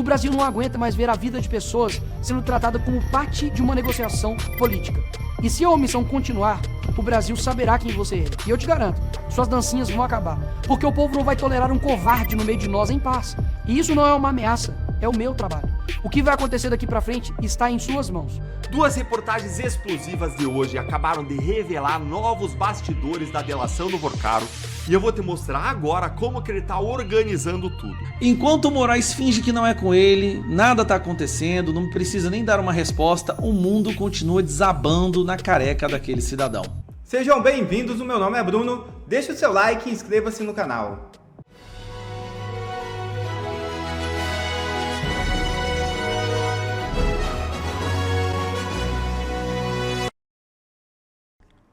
Brasil não aguenta mais ver a vida de pessoas sendo tratada como parte de uma negociação política. E se a omissão continuar, o Brasil saberá quem você é. E eu te garanto, suas dancinhas vão acabar. Porque o povo não vai tolerar um covarde no meio de nós em paz. E isso não é uma ameaça, é o meu trabalho. O que vai acontecer daqui pra frente está em suas mãos. Duas reportagens explosivas de hoje acabaram de revelar novos bastidores da delação do Porcaro e eu vou te mostrar agora como que ele tá organizando tudo. Enquanto o Moraes finge que não é com ele, nada tá acontecendo, não precisa nem dar uma resposta, o mundo continua desabando na careca daquele cidadão. Sejam bem-vindos, o meu nome é Bruno, deixe o seu like e inscreva-se no canal.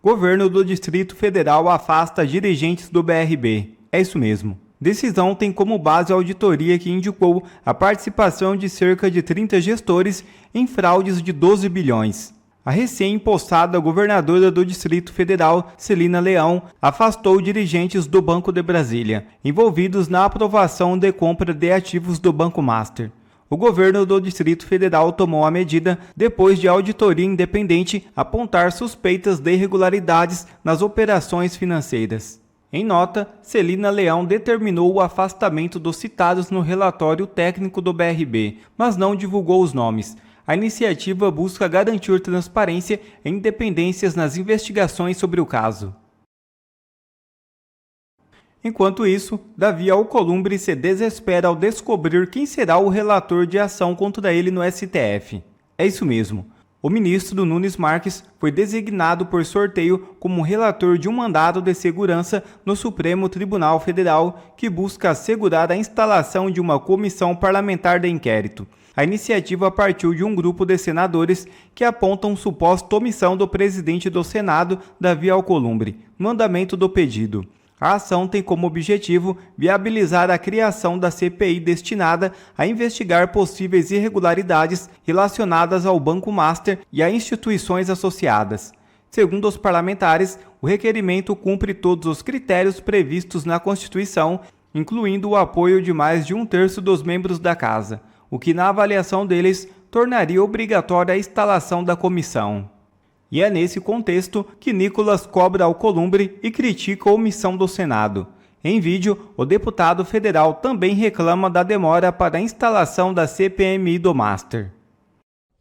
Governo do Distrito Federal afasta dirigentes do BRB. É isso mesmo. Decisão tem como base a auditoria que indicou a participação de cerca de 30 gestores em fraudes de 12 bilhões. A recém-impossada governadora do Distrito Federal, Celina Leão, afastou dirigentes do Banco de Brasília, envolvidos na aprovação de compra de ativos do Banco Master. O governo do Distrito Federal tomou a medida depois de a auditoria independente apontar suspeitas de irregularidades nas operações financeiras. Em nota, Celina Leão determinou o afastamento dos citados no relatório técnico do BRB, mas não divulgou os nomes. A iniciativa busca garantir transparência e independências nas investigações sobre o caso. Enquanto isso, Davi Alcolumbre se desespera ao descobrir quem será o relator de ação contra ele no STF. É isso mesmo. O ministro Nunes Marques foi designado por sorteio como relator de um mandado de segurança no Supremo Tribunal Federal que busca assegurar a instalação de uma comissão parlamentar de inquérito. A iniciativa partiu de um grupo de senadores que apontam suposta omissão do presidente do Senado, Davi Alcolumbre, no andamento do pedido. A ação tem como objetivo viabilizar a criação da CPI destinada a investigar possíveis irregularidades relacionadas ao Banco Master e a instituições associadas. Segundo os parlamentares, o requerimento cumpre todos os critérios previstos na Constituição, incluindo o apoio de mais de 1/3 dos membros da Casa, o que, na avaliação deles, tornaria obrigatória a instalação da comissão. E é nesse contexto que Nicolas cobra Alcolumbre e critica a omissão do Senado. Em vídeo, o deputado federal também reclama da demora para a instalação da CPMI do Master.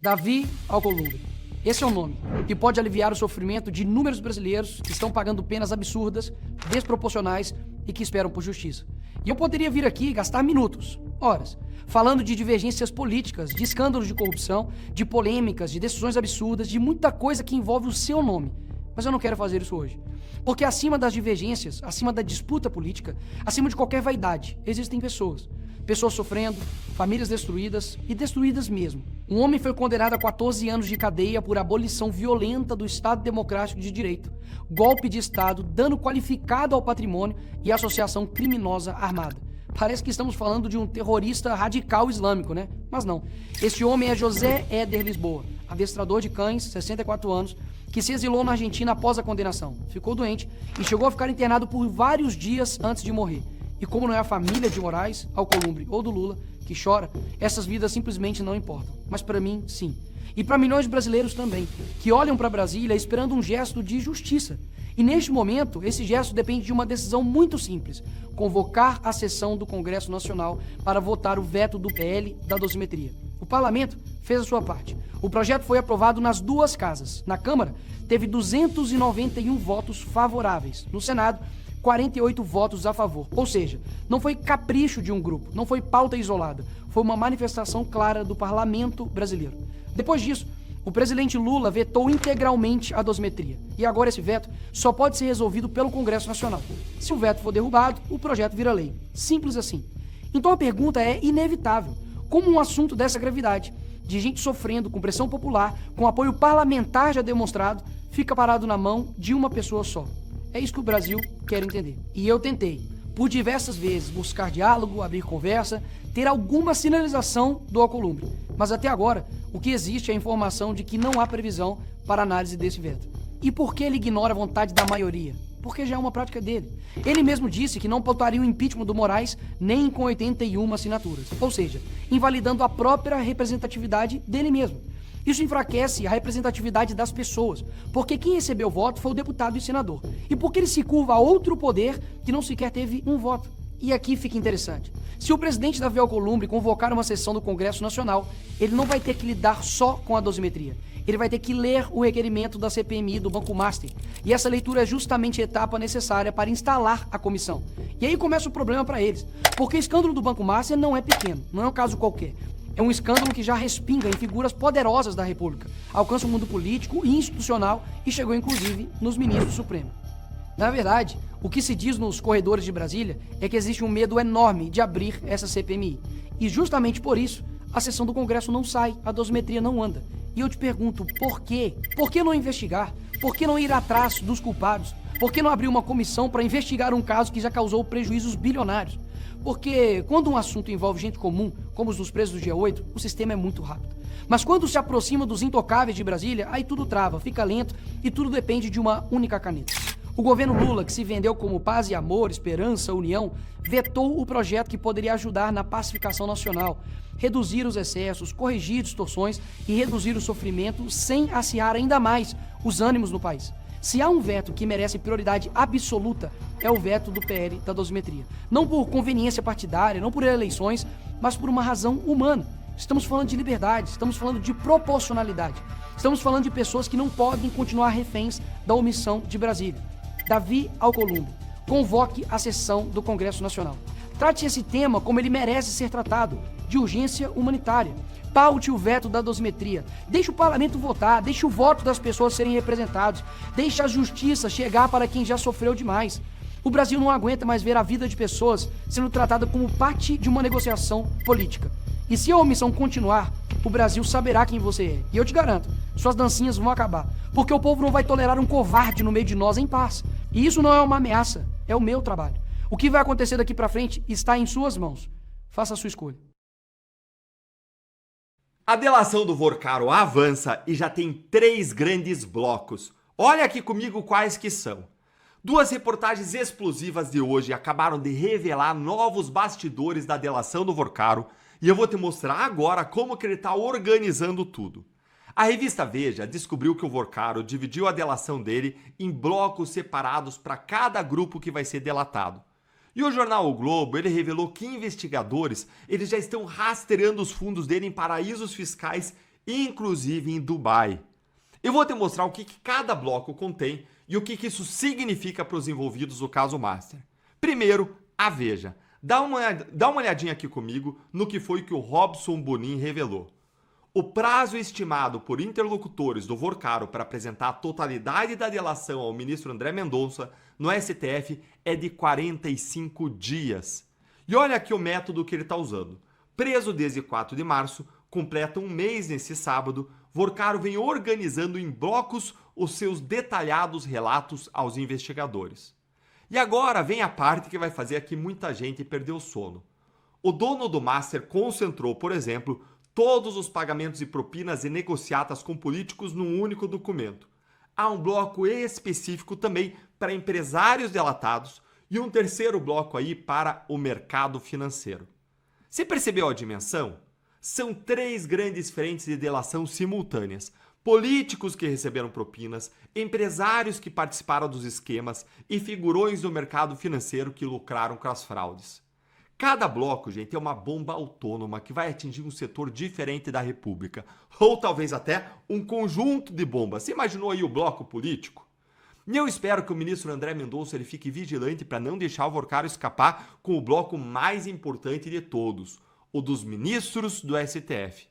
Davi Alcolumbre. Esse é o nome que pode aliviar o sofrimento de inúmeros brasileiros que estão pagando penas absurdas, desproporcionais e que esperam por justiça. E eu poderia vir aqui e gastar minutos, horas, falando de divergências políticas, de escândalos de corrupção, de polêmicas, de decisões absurdas, de muita coisa que envolve o seu nome. Mas eu não quero fazer isso hoje. Porque acima das divergências, acima da disputa política, acima de qualquer vaidade, existem pessoas. Pessoas sofrendo, famílias destruídas e destruídas mesmo. Um homem foi condenado a 14 anos de cadeia por abolição violenta do Estado Democrático de Direito, golpe de Estado, dano qualificado ao patrimônio e associação criminosa armada. Parece que estamos falando de um terrorista radical islâmico, né? Mas não. Este homem é José Éder Lisboa, adestrador de cães, 64 anos, que se exilou na Argentina após a condenação. Ficou doente e chegou a ficar internado por vários dias antes de morrer. E como não é a família de Moraes, Alcolumbre ou do Lula que chora, essas vidas simplesmente não importam. Mas para mim, sim. E para milhões de brasileiros também, que olham para Brasília esperando um gesto de justiça. E neste momento, esse gesto depende de uma decisão muito simples: convocar a sessão do Congresso Nacional para votar o veto do PL da dosimetria. O parlamento fez a sua parte. O projeto foi aprovado nas duas casas. Na Câmara, teve 291 votos favoráveis. No Senado, 48 votos a favor. Ou seja, não foi capricho de um grupo, não foi pauta isolada. Foi uma manifestação clara do parlamento brasileiro. Depois disso, o presidente Lula vetou integralmente a dosimetria. E agora esse veto só pode ser resolvido pelo Congresso Nacional. Se o veto for derrubado, o projeto vira lei. Simples assim. Então a pergunta é inevitável. Como um assunto dessa gravidade, de gente sofrendo com pressão popular, com apoio parlamentar já demonstrado, fica parado na mão de uma pessoa só? É isso que o Brasil quer entender. E eu tentei, por diversas vezes, buscar diálogo, abrir conversa, ter alguma sinalização do Alcolumbre. Mas até agora, o que existe é a informação de que não há previsão para análise desse veto. E por que ele ignora a vontade da maioria? porque já é uma prática dele. Ele mesmo disse que não pautaria o impeachment do Moraes nem com 81 assinaturas, ou seja, invalidando a própria representatividade dele mesmo. Isso enfraquece a representatividade das pessoas, porque quem recebeu o voto foi o deputado e senador, e porque ele se curva a outro poder que não sequer teve um voto. E aqui fica interessante. Se o presidente Davi Alcolumbre convocar uma sessão do Congresso Nacional, ele não vai ter que lidar só com a dosimetria. Ele vai ter que ler o requerimento da CPMI do Banco Master. E essa leitura é justamente a etapa necessária para instalar a comissão. E aí começa o problema para eles. Porque o escândalo do Banco Master não é pequeno, não é um caso qualquer. É um escândalo que já respinga em figuras poderosas da República, alcança o mundo político e institucional e chegou inclusive nos ministros supremos. Na verdade, o que se diz nos corredores de Brasília é que existe um medo enorme de abrir essa CPMI. E justamente por isso, a sessão do Congresso não sai, a dosimetria não anda. E eu te pergunto, por quê? Por que não investigar? Por que não ir atrás dos culpados? Por que não abrir uma comissão para investigar um caso que já causou prejuízos bilionários? Porque quando um assunto envolve gente comum, como os dos presos do dia 8, o sistema é muito rápido. Mas quando se aproxima dos intocáveis de Brasília, aí tudo trava, fica lento e tudo depende de uma única caneta. O governo Lula, que se vendeu como paz e amor, esperança, união, vetou o projeto que poderia ajudar na pacificação nacional, reduzir os excessos, corrigir distorções e reduzir o sofrimento sem acirrar ainda mais os ânimos no país. Se há um veto que merece prioridade absoluta, é o veto do PL da dosimetria. Não por conveniência partidária, não por eleições, mas por uma razão humana. Estamos falando de liberdade, estamos falando de proporcionalidade. Estamos falando de pessoas que não podem continuar reféns da omissão de Brasília. Davi Alcolumbre, convoque a sessão do Congresso Nacional. Trate esse tema como ele merece ser tratado, de urgência humanitária. Paute o veto da dosimetria. Deixe o parlamento votar, deixe o voto das pessoas serem representados, deixe a justiça chegar para quem já sofreu demais. O Brasil não aguenta mais ver a vida de pessoas sendo tratada como parte de uma negociação política. E se a omissão continuar, o Brasil saberá quem você é. E eu te garanto, suas dancinhas vão acabar. Porque o povo não vai tolerar um covarde no meio de nós em paz. E isso não é uma ameaça, é o meu trabalho. O que vai acontecer daqui pra frente está em suas mãos. Faça a sua escolha. A delação do Vorcaro avança e já tem 3 grandes blocos. Olha aqui comigo quais que são. 2 reportagens explosivas de hoje acabaram de revelar novos bastidores da delação do Vorcaro e eu vou te mostrar agora como que ele está organizando tudo. A revista Veja descobriu que o Vorcaro dividiu a delação dele em blocos separados para cada grupo que vai ser delatado. E o jornal O Globo, ele revelou que investigadores eles já estão rastreando os fundos dele em paraísos fiscais, inclusive em Dubai. Eu vou te mostrar o que cada bloco contém e o que isso significa para os envolvidos no caso Master. Primeiro, a Veja. Dá uma olhadinha aqui comigo no que foi que o Robson Bonin revelou. O prazo estimado por interlocutores do Vorcaro para apresentar a totalidade da delação ao ministro André Mendonça no STF é de 45 dias. E olha aqui o método que ele está usando. Preso desde 4 de março, completa um mês nesse sábado, Vorcaro vem organizando em blocos os seus detalhados relatos aos investigadores. E agora vem a parte que vai fazer aqui muita gente perder o sono. O dono do Master concentrou, por exemplo, todos os pagamentos e propinas e negociatas com políticos num único documento. Há um bloco específico também para empresários delatados e um terceiro bloco aí para o mercado financeiro. Você percebeu a dimensão? São 3 grandes frentes de delação simultâneas. Políticos que receberam propinas, empresários que participaram dos esquemas e figurões do mercado financeiro que lucraram com as fraudes. Cada bloco, gente, é uma bomba autônoma que vai atingir um setor diferente da República. Ou talvez até um conjunto de bombas. Você imaginou aí o bloco político? E eu espero que o ministro André Mendonça ele fique vigilante para não deixar o Vorcaro escapar com o bloco mais importante de todos, o dos ministros do STF.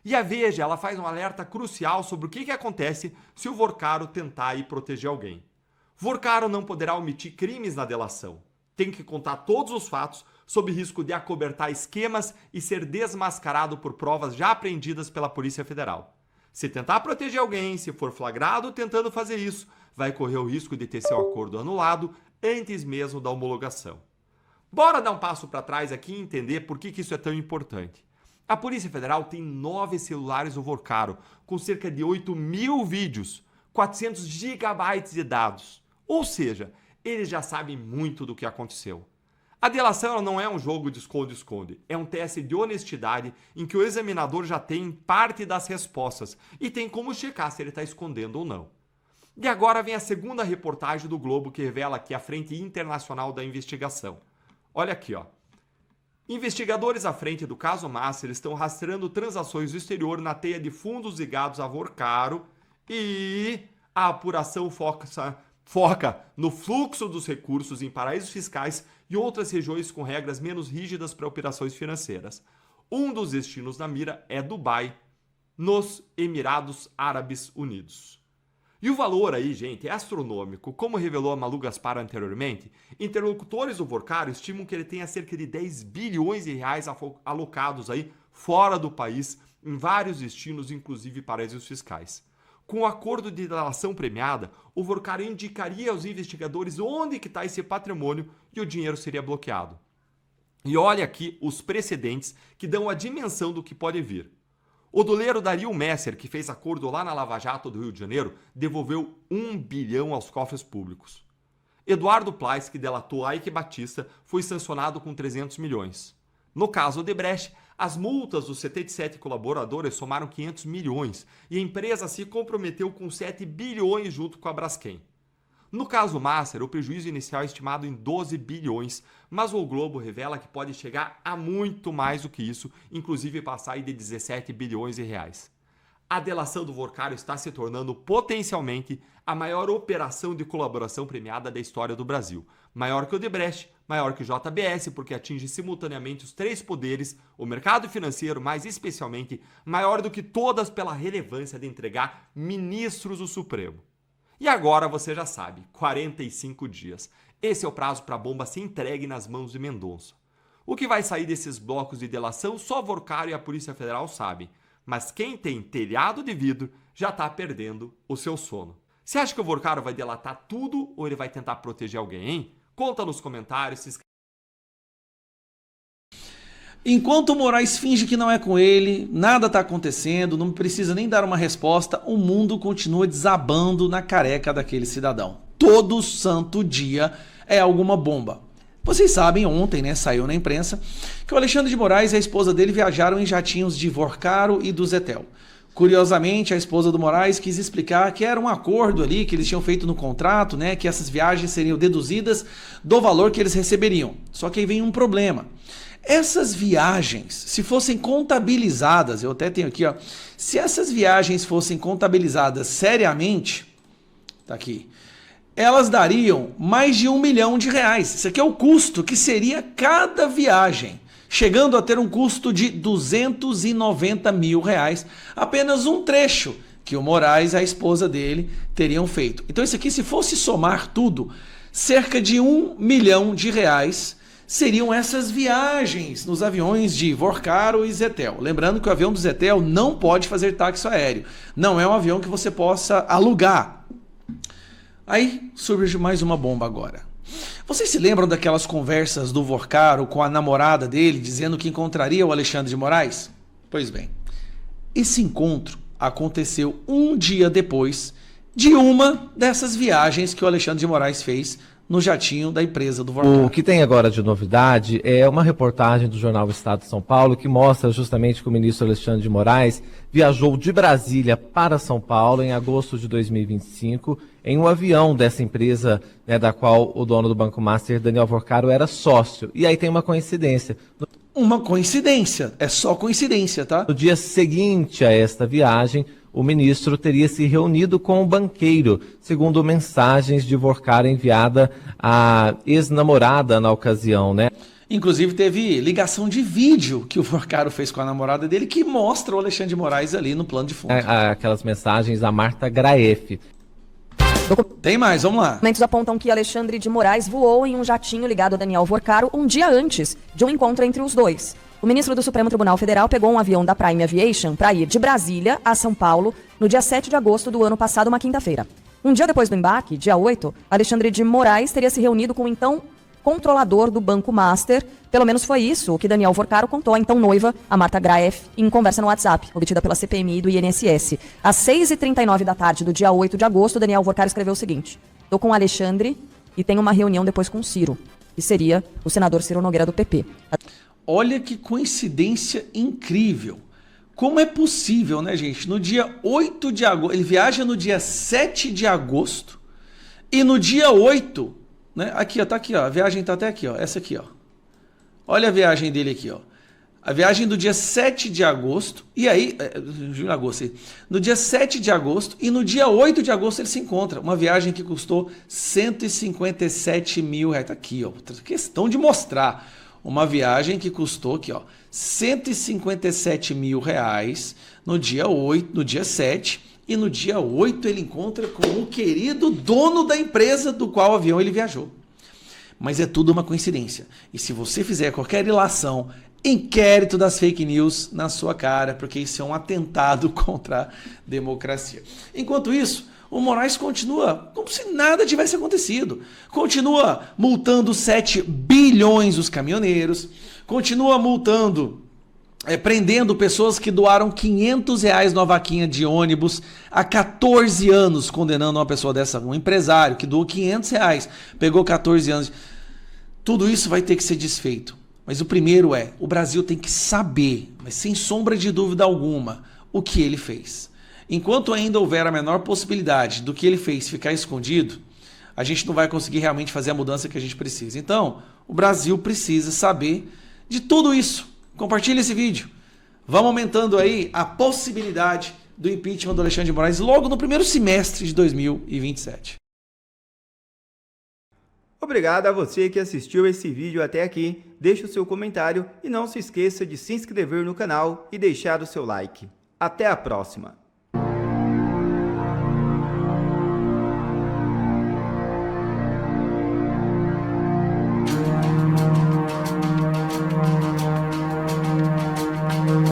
E a Veja, ela faz um alerta crucial sobre o que acontece se o Vorcaro tentar ir proteger alguém. Vorcaro não poderá omitir crimes na delação. Tem que contar todos os fatos sob risco de acobertar esquemas e ser desmascarado por provas já apreendidas pela Polícia Federal. Se tentar proteger alguém, se for flagrado tentando fazer isso, vai correr o risco de ter seu acordo anulado antes mesmo da homologação. Bora dar um passo para trás aqui e entender por que isso é tão importante. A Polícia Federal tem 9 celulares do Vorcaro, com cerca de 8.000 vídeos, 400 gigabytes de dados. Ou seja, eles já sabem muito do que aconteceu. A delação ela não é um jogo de esconde-esconde, é um teste de honestidade em que o examinador já tem parte das respostas e tem como checar se ele está escondendo ou não. E agora vem a segunda reportagem do Globo que revela aqui a frente internacional da investigação. Olha aqui, ó. Investigadores à frente do caso Master estão rastreando transações do exterior na teia de fundos ligados a Vorcaro e a apuração foca no fluxo dos recursos em paraísos fiscais e outras regiões com regras menos rígidas para operações financeiras. Um dos destinos na mira é Dubai, nos Emirados Árabes Unidos. E o valor aí, gente, é astronômico. Como revelou a Malu Gaspar anteriormente, interlocutores do Vorcaro estimam que ele tenha cerca de 10 bilhões de reais alocados aí fora do país, em vários destinos, inclusive paraísos fiscais. Com o acordo de delação premiada, o Vorcaro indicaria aos investigadores onde que está esse patrimônio e o dinheiro seria bloqueado. E olha aqui os precedentes que dão a dimensão do que pode vir. O doleiro Dario Messer, que fez acordo lá na Lava Jato do Rio de Janeiro, devolveu 1 bilhão aos cofres públicos. Eduardo Plais, que delatou Eike Batista, foi sancionado com 300 milhões. No caso Odebrecht, as multas dos 77 colaboradores somaram 500 milhões e a empresa se comprometeu com 7 bilhões junto com a Braskem. No caso Master, o prejuízo inicial é estimado em 12 bilhões, mas o Globo revela que pode chegar a muito mais do que isso, inclusive passar de 17 bilhões de reais. A delação do Vorcaro está se tornando potencialmente a maior operação de colaboração premiada da história do Brasil. Maior que o Odebrecht, maior que o JBS, porque atinge simultaneamente os 3 poderes, o mercado financeiro, mais especialmente, maior do que todas pela relevância de entregar ministros do Supremo. E agora você já sabe, 45 dias. Esse é o prazo para a bomba ser entregue nas mãos de Mendonça. O que vai sair desses blocos de delação só Vorcaro e a Polícia Federal sabem. Mas quem tem telhado de vidro já está perdendo o seu sono. Você acha que o Vorcaro vai delatar tudo ou ele vai tentar proteger alguém, hein? Conta nos comentários. Se inscreve. Enquanto o Moraes finge que não é com ele, nada está acontecendo, não precisa nem dar uma resposta, o mundo continua desabando na careca daquele cidadão. Todo santo dia é alguma bomba. Vocês sabem, ontem, né, saiu na imprensa, que o Alexandre de Moraes e a esposa dele viajaram em jatinhos de Vorcaro e do Zetel. Curiosamente, a esposa do Moraes quis explicar que era um acordo ali que eles tinham feito no contrato, né, que essas viagens seriam deduzidas do valor que eles receberiam. Só que aí vem um problema. Essas viagens, se fossem contabilizadas, eu até tenho aqui, ó, se essas viagens fossem contabilizadas seriamente, tá aqui, elas dariam mais de R$1 milhão. Isso aqui é o custo que seria cada viagem, chegando a ter um custo de R$290 mil, apenas um trecho que o Moraes e a esposa dele teriam feito. Então isso aqui, se fosse somar tudo, cerca de R$1 milhão seriam essas viagens nos aviões de Vorcaro e Zetel. Lembrando que o avião do Zetel não pode fazer táxi aéreo. Não é um avião que você possa alugar. Aí surge mais uma bomba agora. Vocês se lembram daquelas conversas do Vorcaro com a namorada dele, dizendo que encontraria o Alexandre de Moraes? Pois bem, esse encontro aconteceu um dia depois de uma dessas viagens que o Alexandre de Moraes fez no jatinho da empresa do Vorcaro. O que tem agora de novidade é uma reportagem do jornal Estado de São Paulo que mostra justamente que o ministro Alexandre de Moraes viajou de Brasília para São Paulo em agosto de 2025 em um avião dessa empresa, né, da qual o dono do Banco Master, Daniel Vorcaro, era sócio. E aí tem uma coincidência. Uma coincidência, é só coincidência, tá? No dia seguinte a esta viagem, o ministro teria se reunido com o banqueiro, segundo mensagens de Vorcaro enviada à ex-namorada na ocasião, né? Inclusive teve ligação de vídeo que o Vorcaro fez com a namorada dele, que mostra o Alexandre de Moraes ali no plano de fundo. Aquelas mensagens da Marta Graef. Tem mais, vamos lá. Documentos apontam que Alexandre de Moraes voou em um jatinho ligado a Daniel Vorcaro um dia antes de um encontro entre os dois. O ministro do Supremo Tribunal Federal pegou um avião da Prime Aviation para ir de Brasília a São Paulo no dia 7 de agosto do ano passado, uma quinta-feira. Um dia depois do embarque, dia 8, Alexandre de Moraes teria se reunido com o então controlador do Banco Master. Pelo menos foi isso o que Daniel Vorcaro contou à então noiva, a Marta Graef, em conversa no WhatsApp, obtida pela CPMI do INSS. Às 6h39 da tarde do dia 8 de agosto, Daniel Vorcaro escreveu o seguinte: "Tô com o Alexandre, e tem uma reunião depois com o Ciro, que seria o senador Ciro Nogueira do PP. Olha que coincidência incrível. Como é possível, né, gente? No dia 8 de agosto, ele viaja no dia 7 de agosto e no dia 8, né? Aqui, ó, tá aqui, ó. A viagem tá até aqui, ó. Essa aqui, ó. Olha a viagem dele aqui, ó. A viagem do dia 7 de agosto, e aí, no dia 7 de agosto e no dia 8 de agosto ele se encontra. Uma viagem que custou 157 mil reais. Tá aqui, ó. Questão de mostrar. Uma viagem que custou aqui, ó, 157 mil reais no dia 8, no dia 7, e no dia 8 ele encontra com o querido dono da empresa do qual o avião ele viajou. Mas é tudo uma coincidência. E se você fizer qualquer ilação, inquérito das fake news na sua cara, porque isso é um atentado contra a democracia. Enquanto isso, o Moraes continua como se nada tivesse acontecido. Continua multando 7 bilhões os caminhoneiros, continua multando, prendendo pessoas que doaram R$500 numa vaquinha de ônibus há 14 anos, condenando uma pessoa dessa, um empresário que doou R$500, pegou 14 anos. Tudo isso vai ter que ser desfeito. Mas o primeiro o Brasil tem que saber, mas sem sombra de dúvida alguma, o que ele fez. Enquanto ainda houver a menor possibilidade do que ele fez ficar escondido, a gente não vai conseguir realmente fazer a mudança que a gente precisa. Então, o Brasil precisa saber de tudo isso. Compartilhe esse vídeo. Vamos aumentando aí a possibilidade do impeachment do Alexandre de Moraes logo no primeiro semestre de 2027. Obrigado a você que assistiu esse vídeo até aqui. Deixe o seu comentário e não se esqueça de se inscrever no canal e deixar o seu like. Até a próxima!